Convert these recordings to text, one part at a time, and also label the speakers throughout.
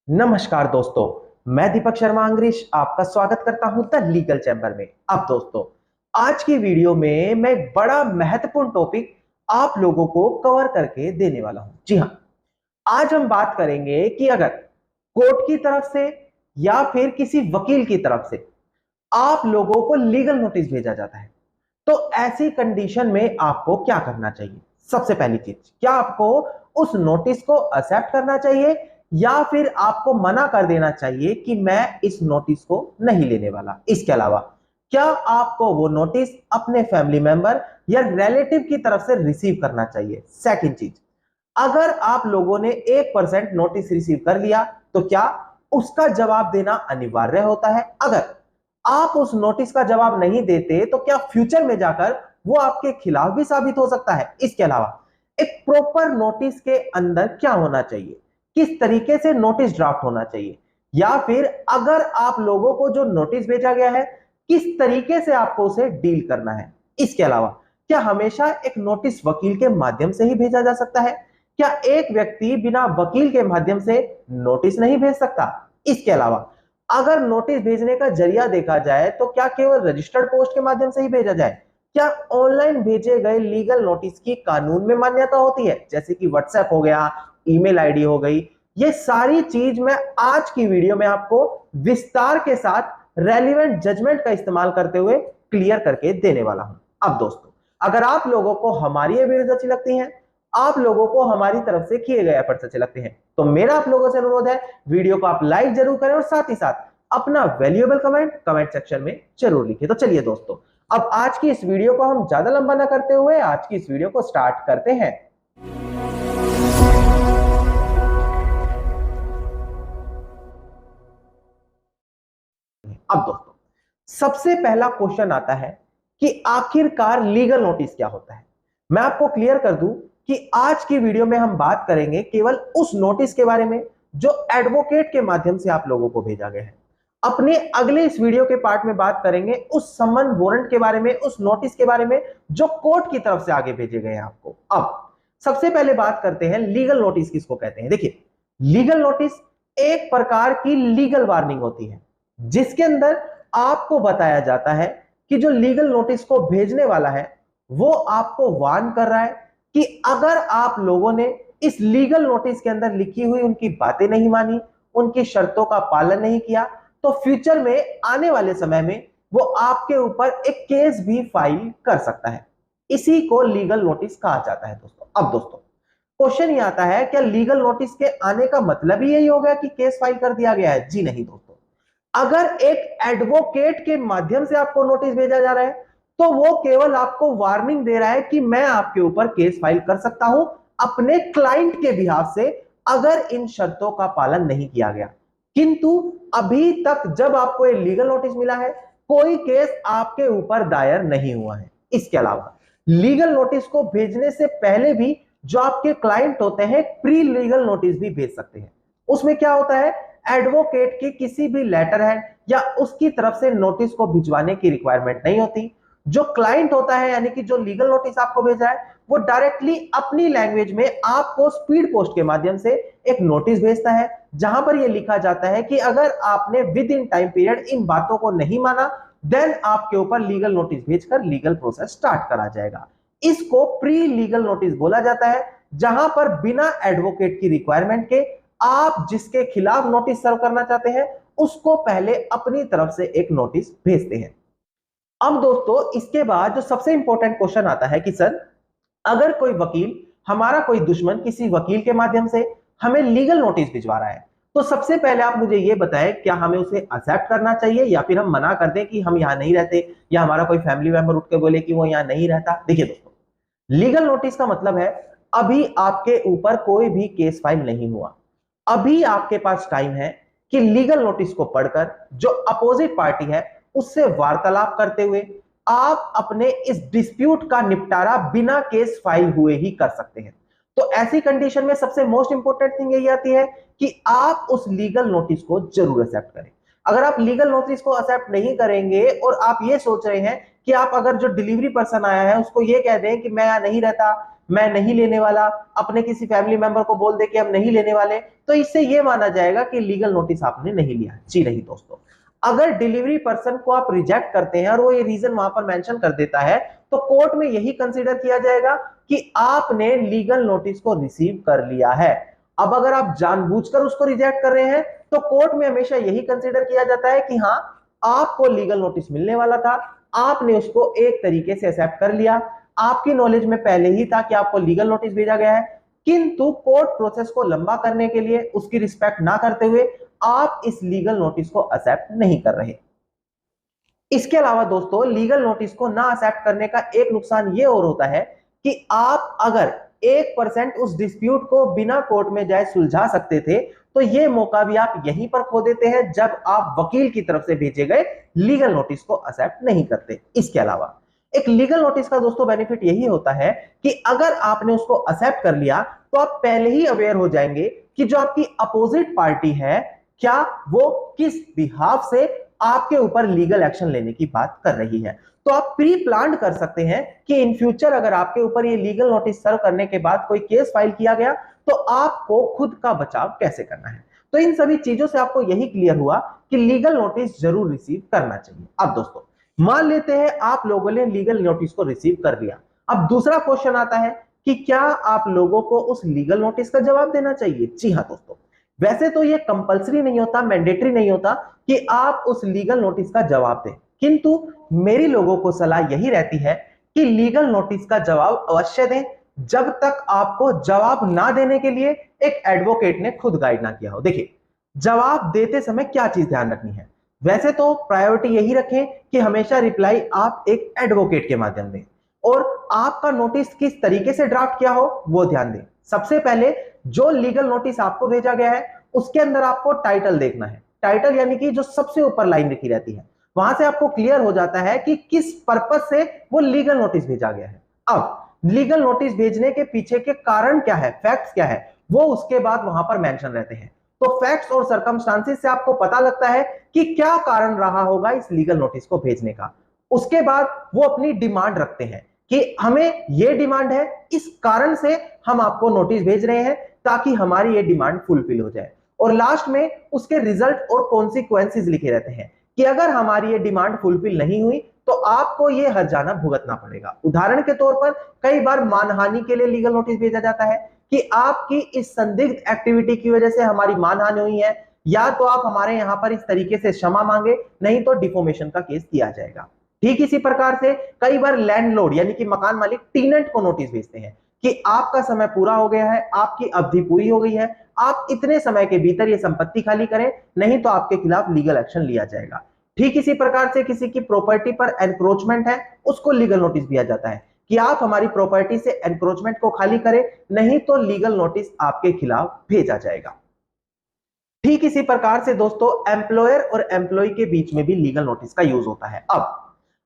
Speaker 1: नमस्कार दोस्तों। मैं दीपक शर्मा अंग्रेज आपका स्वागत करता हूं द लीगल चैम्बर में। अब दोस्तों, आज की वीडियो में मैं एक बड़ा महत्वपूर्ण टॉपिक आप लोगों को कवर करके देने वाला हूं। जी हां, आज हम बात करेंगे कि अगर कोर्ट की तरफ से या फिर किसी वकील की तरफ से आप लोगों को लीगल नोटिस भेजा जाता है तो ऐसी कंडीशन में आपको क्या करना चाहिए। सबसे पहली चीज, क्या आपको उस नोटिस को एक्सेप्ट करना चाहिए या फिर आपको मना कर देना चाहिए कि मैं इस नोटिस को नहीं लेने वाला। इसके अलावा क्या आपको वो नोटिस अपने फैमिली मेंबर या रिलेटिव की तरफ से रिसीव करना चाहिए। सेकंड चीज, अगर आप लोगों ने 1% नोटिस रिसीव कर लिया तो क्या उसका जवाब देना अनिवार्य होता है। अगर आप उस नोटिस का जवाब नहीं देते तो क्या फ्यूचर में जाकर वो आपके खिलाफ भी साबित हो सकता है। इसके अलावा एक प्रॉपर नोटिस के अंदर क्या होना चाहिए, किस तरीके से नोटिस ड्राफ्ट होना चाहिए, या फिर अगर आप लोगों को जो नोटिस भेजा गया है किस तरीके से आपको उसे डील करना है। इसके अलावा क्या हमेशा एक नोटिस वकील के माध्यम से ही भेजा जा सकता है, क्या एक व्यक्ति बिना वकील के माध्यम से नोटिस नहीं भेज सकता। इसके अलावा अगर नोटिस भेजने का जरिया देखा जाए तो क्या केवल रजिस्टर्ड पोस्ट के माध्यम से ही भेजा जाए, क्या ऑनलाइन भेजे गए लीगल नोटिस की कानून में मान्यता होती है, जैसे कि व्हाट्सएप हो गया, ईमेल आईडी हो गई। ये सारी चीज मैं आज की वीडियो में आपको विस्तार के साथ रेलिवेंट जजमेंट का इस्तेमाल करते हुए क्लियर करके देने वाला हूं। अब दोस्तों, अगर आप लोगों को हमारी ये वीडियो अच्छी लगती है, आप लोगों को हमारी तरफ से किए गए एफर्ट्स अच्छे लगते हैं, तो मेरा आप लोगों से अनुरोध है वीडियो को आप लाइक जरूर करें और साथ ही साथ अपना वैल्यूएबल कमेंट सेक्शन में जरूर लिखें। तो चलिए दोस्तों, अब आज की इस वीडियो को हम ज्यादा लंबा ना करते हुए आज की इस वीडियो को स्टार्ट करते हैं। अब दोस्तों, सबसे पहला क्वेश्चन आता है कि आखिरकार लीगल नोटिस क्या होता है। मैं आपको क्लियर कर दूं कि आज की वीडियो में हम बात करेंगे केवल उस नोटिस के बारे में जो एडवोकेट के माध्यम से आप लोगों को भेजा गया है। अपने अगले इस वीडियो के पार्ट में बात करेंगे उस समन वारंट के बारे में, उस नोटिस के बारे में जो कोर्ट की तरफ से आगे भेजे गए हैं आपको। अब सबसे पहले बात करते हैं लीगल नोटिस किसको कहते हैं। देखिए, लीगल नोटिस एक प्रकार की लीगल वार्निंग होती है जिसके अंदर आपको बताया जाता है कि जो लीगल नोटिस को भेजने वाला है वो आपको वार्न कर रहा है कि अगर आप लोगों ने इस लीगल नोटिस के अंदर लिखी हुई उनकी बातें नहीं मानी, उनकी शर्तों का पालन नहीं किया, तो फ्यूचर में आने वाले समय में वो आपके ऊपर एक केस भी फाइल कर सकता है। इसी को लीगल नोटिस कहा जाता है दोस्तों। अब दोस्तों, क्वेश्चन ये आता है, क्या लीगल नोटिस के आने का मतलब ही यही हो गया कि केस फाइल कर दिया गया है? जी नहीं दोस्तों। अगर एक एडवोकेट के माध्यम से आपको नोटिस भेजा जा रहा है तो वो केवल आपको वार्निंग दे रहा है कि मैं आपके ऊपर केस फाइल कर सकता हूं अपने क्लाइंट के बिहाफ से अगर इन शर्तों का पालन नहीं किया गया। किंतु अभी तक जब आपको ये लीगल नोटिस मिला है कोई केस आपके ऊपर दायर नहीं हुआ है। इसके अलावा लीगल नोटिस को भेजने से पहले भी जो आपके क्लाइंट होते हैं प्री लीगल नोटिस भी भेज सकते हैं। उसमें क्या होता है, एडवोकेट की किसी भी लेटर है या उसकी तरफ से नोटिस को भिजवाने की रिक्वायरमेंट नहीं होती। जो क्लाइंट होता है यानी कि जो लीगल नोटिस आपको भेजा है वो डायरेक्टली अपनी लैंग्वेज में आपको स्पीड पोस्ट के माध्यम से एक नोटिस भेजता है जहां पर यह लिखा जाता है कि अगर आपने with in time period in बातों को नहीं माना देन आपके ऊपर लीगल नोटिस भेजकर लीगल प्रोसेस स्टार्ट करा जाएगा। इसको प्री लीगल नोटिस बोला जाता है, जहां पर बिना एडवोकेट की रिक्वायरमेंट के आप जिसके खिलाफ नोटिस सर्व करना चाहते हैं उसको पहले अपनी तरफ से एक नोटिस भेजते हैं। अब दोस्तों, इसके बाद जो सबसे इंपॉर्टेंट क्वेश्चन आता है कि सर, अगर कोई वकील, हमारा कोई दुश्मन किसी वकील के माध्यम से हमें लीगल नोटिस भिजवा रहा है तो सबसे पहले आप मुझे यह बताएं, क्या हमें उसे एक्सेप्ट करना चाहिए या फिर हम मना कर दें कि हम यहां नहीं रहते, या हमारा कोई फैमिली मेंबर उठ के बोले कि वो यहां नहीं रहता। देखिए दोस्तों, लीगल नोटिस का मतलब है अभी आपके ऊपर कोई भी केस फाइल नहीं हुआ, अभी आपके पास टाइम है कि लीगल नोटिस को पढ़कर जो अपोजिट पार्टी है उससे वार्तालाप करते हुए आप अपने इस डिस्प्यूट का निपटारा बिना केस फाइल हुए ही कर सकते हैं। तो ऐसी कंडीशन में सबसे मोस्ट इंपॉर्टेंट थिंग यही आती है कि आप उस लीगल नोटिस को जरूर एक्सेप्ट करें। अगर आप लीगल नोटिस को एक्सेप्ट नहीं करेंगे और आप ये सोच रहे हैं कि आप अगर जो डिलीवरी पर्सन आया है उसको ये कह दें कि मैं यहां नहीं रहता मैं नहीं लेने वाला, अपने किसी फैमिली मेंबर को बोल दे कि हम नहीं लेने वाले, तो इससे यह माना जाएगा कि लीगल नोटिस आपने नहीं लिया। जी नहीं दोस्तों, अगर डिलीवरी पर्सन को आप रिजेक्ट करते हैं और वो ये रीजन वहां पर मेंशन कर देता है, तो कोर्ट में यही कंसीडर किया जाएगा कि आपने लीगल नोटिस को रिसीव कर लिया है। अब अगर आप जानबूझकर उसको रिजेक्ट कर रहे हैं, तो कोर्ट में हमेशा यही कंसीडर किया जाता है कि हाँ, आपको लीगल नोटिस मिलने वाला था, आपने उसको एक तरीके से एक्सेप्ट कर लिया, आपकी नॉलेज में पहले ही था कि आपको लीगल नोटिस भेजा गया है, किंतु कोर्ट प्रोसेस को लंबा करने के लिए उसकी रिस्पेक्ट ना करते हुए आप इस लीगल नोटिस को एक्सेप्ट नहीं कर रहे। इसके अलावा दोस्तों, लीगल नोटिस को ना एक्सेप्ट करने का एक नुकसान यह और होता है कि आप अगर 1% उस डिस्प्यूट को बिना कोर्ट में जाए सुलझा सकते थे, तो यह मौका भी आप यहीं पर खो देते हैं जब आप वकील की तरफ से भेजे गए लीगल नोटिस को एक्सेप्ट नहीं करते। इसके अलावा एक लीगल नोटिस का दोस्तों बेनिफिट यही होता है कि अगर आपने उसको एक्सेप्ट कर लिया, तो आप पहले ही अवेयर हो जाएंगे कि जो आपकी अपोजिट पार्टी है, क्या वो किस बिहाफ से आपके ऊपर लीगल एक्शन लेने की बात कर रही है। तो आप प्री प्लान कर सकते हैं कि इन फ्यूचर अगर आपके ऊपर ये लीगल नोटिस सर्व करने के बाद कोई केस फाइल किया गया, तो आपको खुद का बचाव कैसे करना है। तो इन सभी चीजों से आपको यही क्लियर हुआ कि लीगल नोटिस जरूर रिसीव करना चाहिए। अब दोस्तों, मान लेते हैं आप लोगों ने लीगल नोटिस को रिसीव कर लिया। अब दूसरा क्वेश्चन आता है कि क्या आप लोगों को उस लीगल नोटिस का जवाब देना चाहिए। जी हाँ दोस्तों, वैसे तो ये कंपलसरी नहीं होता, मैंडेटरी नहीं होता कि आप उस लीगल नोटिस का जवाब दें, किंतु मेरी लोगों को सलाह यही रहती है कि लीगल नोटिस का जवाब अवश्य दें जब तक आपको जवाब ना देने के लिए एक एडवोकेट ने खुद गाइड ना किया हो। देखिए, जवाब देते समय क्या चीज ध्यान रखनी है, वैसे तो प्रायोरिटी यही रखें कि हमेशा रिप्लाई आप एक एडवोकेट के माध्यम दें, और आपका नोटिस किस तरीके से ड्राफ्ट किया हो वो ध्यान दें। सबसे पहले जो लीगल नोटिस आपको भेजा गया है, उसके अंदर आपको टाइटल देखना है। टाइटल यानी कि जो सबसे ऊपर लाइन लिखी रहती है, वहां से आपको क्लियर हो जाता है कि किस पर्पस से वो लीगल नोटिस भेजा गया है। अब लीगल नोटिस भेजने के पीछे के कारण क्या है, फैक्ट्स क्या है, वो उसके बाद वहां पर मेंशन रहते हैं। तो फैक्ट्स और सर्कमस्टांसेस से आपको पता लगता है कि क्या कारण रहा होगा इस लीगल नोटिस को भेजने का। उसके बाद वो अपनी डिमांड रखते हैं कि हमें ये डिमांड है, इस कारण से हम आपको नोटिस भेज रहे हैं ताकि हमारी ये डिमांड फुलफिल हो जाए। और लास्ट में उसके रिजल्ट और कॉन्सिक्वेंसेस लिखे रहते हैं कि अगर हमारी ये डिमांड फुलफिल नहीं हुई तो आपको ये हर्जाना भुगतना पड़ेगा। उदाहरण के तौर पर कई बार मानहानि के लिए लीगल नोटिस भेजा जाता है कि आपकी इस संदिग्ध एक्टिविटी की वजह से हमारी मानहानि हुई है, या तो आप हमारे यहां पर इस तरीके से क्षमा मांगे, नहीं तो डिफोमेशन का केस किया जाएगा। ठीक इसी प्रकार से कई बार लैंडलॉर्ड यानी कि मकान मालिक टीनेंट को नोटिस भेजते हैं कि आपका समय पूरा हो गया है, आपकी अवधि पूरी हो गई है, आप इतने समय के भीतर ये संपत्ति खाली करें, नहीं तो आपके खिलाफ लीगल एक्शन लिया जाएगा। ठीक इसी प्रकार से किसी की प्रॉपर्टी पर एनक्रोचमेंट है, उसको लीगल नोटिस दिया जाता है कि आप हमारी प्रॉपर्टी से एनक्रोचमेंट को खाली करें, नहीं तो लीगल नोटिस आपके खिलाफ भेजा जाएगा। ठीक इसी प्रकार से दोस्तों, एम्प्लॉयर और एम्प्लॉय के बीच में भी लीगल नोटिस का यूज होता है। अब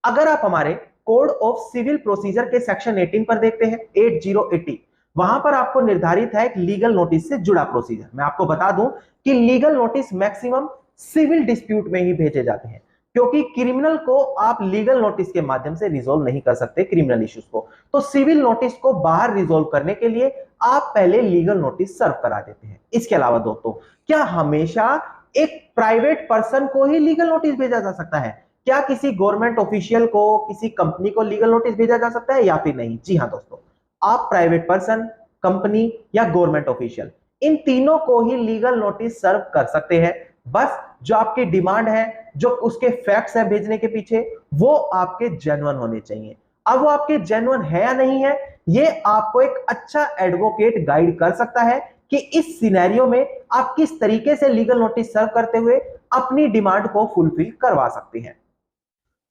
Speaker 1: अगर आप हमारे कोड ऑफ सिविल प्रोसीजर के सेक्शन 18 पर देखते हैं, 8080, वहां पर आपको निर्धारित है एक लीगल नोटिस से जुड़ा प्रोसीजर। मैं आपको बता दूं कि legal notice maximum civil dispute में ही भेजे जाते हैं, क्योंकि क्रिमिनल को आप लीगल नोटिस के माध्यम से रिजोल्व नहीं कर सकते क्रिमिनल इश्यूज को। तो सिविल नोटिस को बाहर रिजोल्व करने के लिए आप पहले लीगल नोटिस सर्व करा देते हैं। इसके अलावा दोस्तों, क्या हमेशा एक प्राइवेट पर्सन को ही लीगल नोटिस भेजा जा सकता है? क्या किसी गवर्नमेंट ऑफिशियल को, किसी कंपनी को लीगल नोटिस भेजा जा सकता है या फिर नहीं? जी हां दोस्तों, आप प्राइवेट पर्सन, कंपनी या गवर्नमेंट ऑफिशियल, इन तीनों को ही लीगल नोटिस सर्व कर सकते हैं। बस जो आपकी डिमांड है, जो उसके फैक्ट्स हैं भेजने के पीछे, वो आपके जेन्युइन होने चाहिए। अब वो आपके जेन्युइन है या नहीं है, ये आपको एक अच्छा एडवोकेट गाइड कर सकता है कि इस सिनेरियो में आप किस तरीके से लीगल नोटिस सर्व करते हुए अपनी डिमांड को फुलफिल करवा सकते हैं।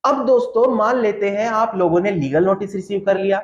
Speaker 1: अब दोस्तों, मान लेते हैं आप लोगों ने लीगल नोटिस रिसीव कर लिया,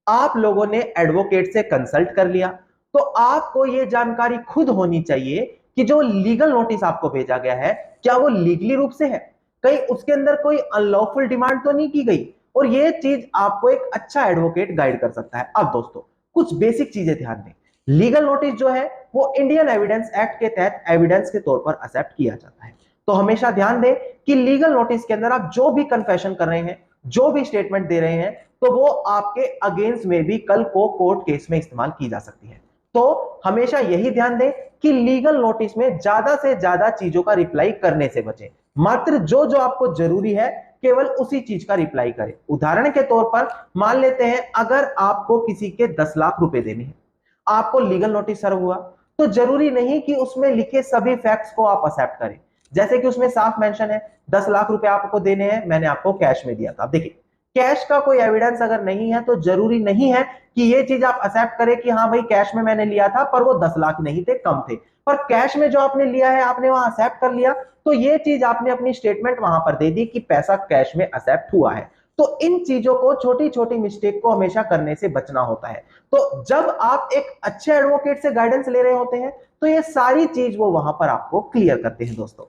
Speaker 1: आप लोगों ने एडवोकेट से कंसल्ट कर लिया, तो आपको यह जानकारी खुद होनी चाहिए कि जो लीगल नोटिस आपको भेजा गया है, क्या वो लीगली रूप से है, कहीं उसके अंदर कोई अनलॉफुल डिमांड तो नहीं की गई। और ये चीज आपको एक अच्छा एडवोकेट गाइड कर सकता है। अब दोस्तों, कुछ बेसिक चीजें ध्यान दें। लीगल नोटिस जो है वो इंडियन एविडेंस एक्ट के तहत एविडेंस के तौर पर एक्सेप्ट किया जाता है। तो हमेशा ध्यान दें कि लीगल नोटिस के अंदर आप जो भी कन्फेशन कर रहे हैं, जो भी स्टेटमेंट दे रहे हैं, तो वो आपके अगेंस्ट में भी कल को कोर्ट केस में इस्तेमाल की जा सकती है। तो हमेशा यही ध्यान दें कि लीगल नोटिस में ज्यादा से ज्यादा चीजों का रिप्लाई करने से बचें। मात्र जो जो आपको जरूरी है केवल उसी चीज का रिप्लाई करें। उदाहरण के तौर पर मान लेते हैं अगर आपको किसी के 10 लाख रुपए देने हैं, आपको लीगल नोटिस सर्व हुआ, तो जरूरी नहीं कि उसमें लिखे सभी फैक्ट्स को आप एक्सेप्ट करें। जैसे कि उसमें साफ मेंशन है 10 लाख रुपए आपको देने हैं, मैंने आपको कैश में दिया था। देखिए कैश का कोई एविडेंस अगर नहीं है तो जरूरी नहीं है कि ये चीज आप एक्सेप्ट करें कि हाँ भाई कैश में मैंने लिया था पर वो 10 लाख नहीं थे, कम थे। पर कैश में जो आपने लिया है आपने वहां एक्सेप्ट कर लिया, तो ये चीज आपने अपनी स्टेटमेंट वहां पर दे दी कि पैसा कैश में एक्सेप्ट हुआ है। तो इन चीजों को, छोटी छोटी मिस्टेक को हमेशा करने से बचना होता है। तो जब आप एक अच्छे एडवोकेट से गाइडेंस ले रहे होते हैं तो ये सारी चीज वो वहां पर आपको क्लियर करते हैं दोस्तों।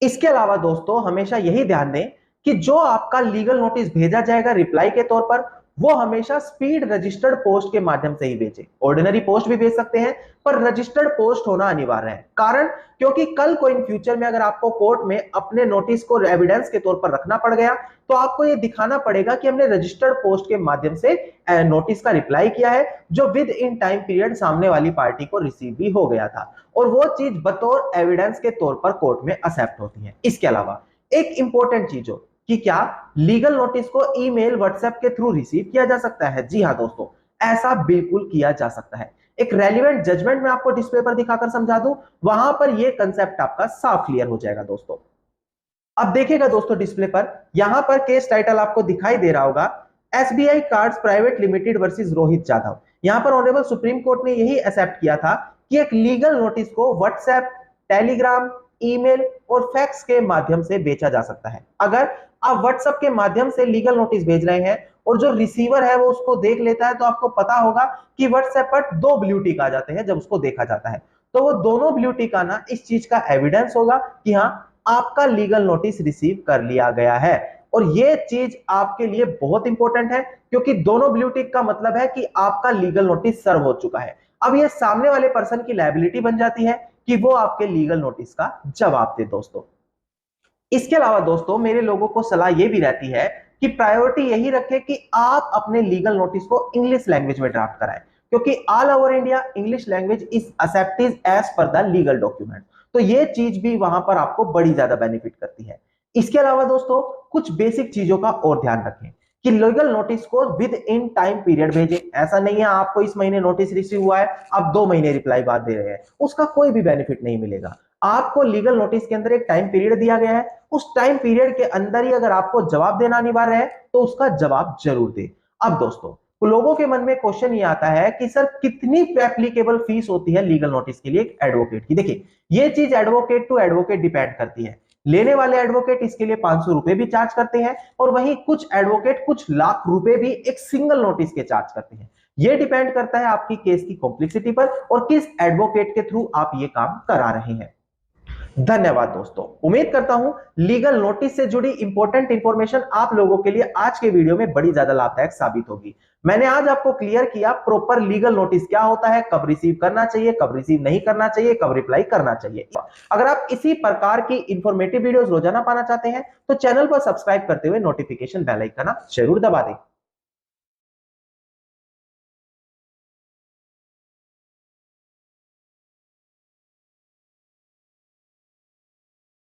Speaker 1: इसके अलावा दोस्तों हमेशा यही ध्यान दें कि जो आपका लीगल नोटिस भेजा जाएगा रिप्लाई के तौर पर, वो हमेशा स्पीड रजिस्टर्ड पोस्ट के माध्यम से ही भेजें। ऑर्डिनरी पोस्ट भी भेज सकते हैं पर रजिस्टर्ड पोस्ट होना अनिवार्य है। कारण क्योंकि कल को इन फ्यूचर में अगर आपको कोर्ट में अपने नोटिस को एविडेंस के तौर पर रखना पड़ गया तो आपको ये दिखाना पड़ेगा कि हमने रजिस्टर्ड पोस्ट के माध्यम से नोटिस का रिप्लाई किया है, जो विद इन टाइम पीरियड सामने वाली पार्टी को रिसीव भी हो गया था, और वो चीज बतौर एविडेंस के तौर पर कोर्ट में एक्सेप्ट होती है। इसके अलावा एक इंपॉर्टेंट चीज हो कि क्या लीगल नोटिस को ईमेल व्हाट्सएप के थ्रू रिसीव किया जा सकता है? जी हां दोस्तों, ऐसा बिल्कुल किया जा सकता है। एक रेलिवेंट जजमेंट में आपको डिस्प्ले पर दिखाकर समझा दूं, वहां पर यह कंसेप्ट आपका साफ क्लियर हो जाएगा दोस्तों। अब देखिएगा दोस्तों डिस्प्ले पर, यहां पर केस टाइटल आपको दिखाई दे रहा होगा, SBI cards private limited versus Rohit Jadhav. यहां पर ऑनरेबल सुप्रीम कोर्ट ने यही एक्सेप्ट किया था कि एक लीगल नोटिस को व्हाट्सएप, टेलीग्राम, ईमेल और फैक्स के माध्यम से बेचा जा सकता है। अगर आप व्हाट्सएप के माध्यम से लीगल नोटिस भेज रहे हैं और जो रिसीवर है वो उसको देख लेता है, तो आपको पता होगा कि व्हाट्सएप पर 2 ब्लू टिक आ जाते हैं जब उसको देखा जाता है। तो वो दोनों ब्लू टिक आना इस चीज का एविडेंस होगा कि हाँ आपका लीगल नोटिस रिसीव कर लिया गया है। और ये चीज आपके लिए बहुत इंपॉर्टेंट है क्योंकि दोनों ब्लू टिक का मतलब है कि आपका लीगल नोटिस सर्व हो चुका है। अब ये सामने वाले पर्सन की लायबिलिटी बन जाती है कि वो आपके लीगल नोटिस का जवाब दे दोस्तों। इसके अलावा दोस्तों मेरे लोगों को सलाह ये भी रहती है कि प्रायोरिटी यही रखें कि आप अपने लीगल नोटिस को इंग्लिश लैंग्वेज में ड्राफ्ट कराएं, क्योंकि all over India English language is accepted as per the legal document. तो ये चीज भी वहां पर आपको बड़ी ज्यादा बेनिफिट करती है। इसके अलावा दोस्तों कुछ बेसिक चीजों का और ध्यान रखें कि लीगल नोटिस को विद इन टाइम पीरियड भेजें। ऐसा नहीं है आपको इस महीने नोटिस रिसीव हुआ है आप 2 महीने रिप्लाई बाद दे रहे हैं, उसका कोई भी बेनिफिट नहीं मिलेगा। आपको लीगल नोटिस के अंदर एक टाइम पीरियड दिया गया है, उस टाइम पीरियड के अंदर ही अगर आपको जवाब देना अनिवार्य है तो उसका जवाब जरूर दे। अब दोस्तों लोगों के मन में क्वेश्चन ये आता है कि सर कितनी एप्लीकेबल फीस होती है लीगल नोटिस के लिए एक एडवोकेट की? देखिए ये चीज एडवोकेट टू एडवोकेट डिपेंड करती है। लेने वाले एडवोकेट इसके लिए 500 रुपए भी चार्ज करते हैं और वहीं कुछ एडवोकेट कुछ लाख रुपए भी एक सिंगल नोटिस के चार्ज करते हैं। यह डिपेंड करता है आपकी केस की कॉम्प्लेक्सिटी पर और किस एडवोकेट के थ्रू आप ये काम करा रहे हैं। धन्यवाद दोस्तों, उम्मीद करता हूं लीगल नोटिस से जुड़ी इंपॉर्टेंट इंफॉर्मेशन आप लोगों के लिए आज के वीडियो में बड़ी ज्यादा लाभदायक साबित होगी। मैंने आज आपको क्लियर किया प्रॉपर लीगल नोटिस क्या होता है, कब रिसीव करना चाहिए, कब रिसीव नहीं करना चाहिए, कब रिप्लाई करना चाहिए। अगर आप इसी प्रकार की इंफॉर्मेटिव वीडियोस रोजाना पाना चाहते हैं तो चैनल को सब्सक्राइब करते हुए नोटिफिकेशन बेल आइकन जरूर दबा दें।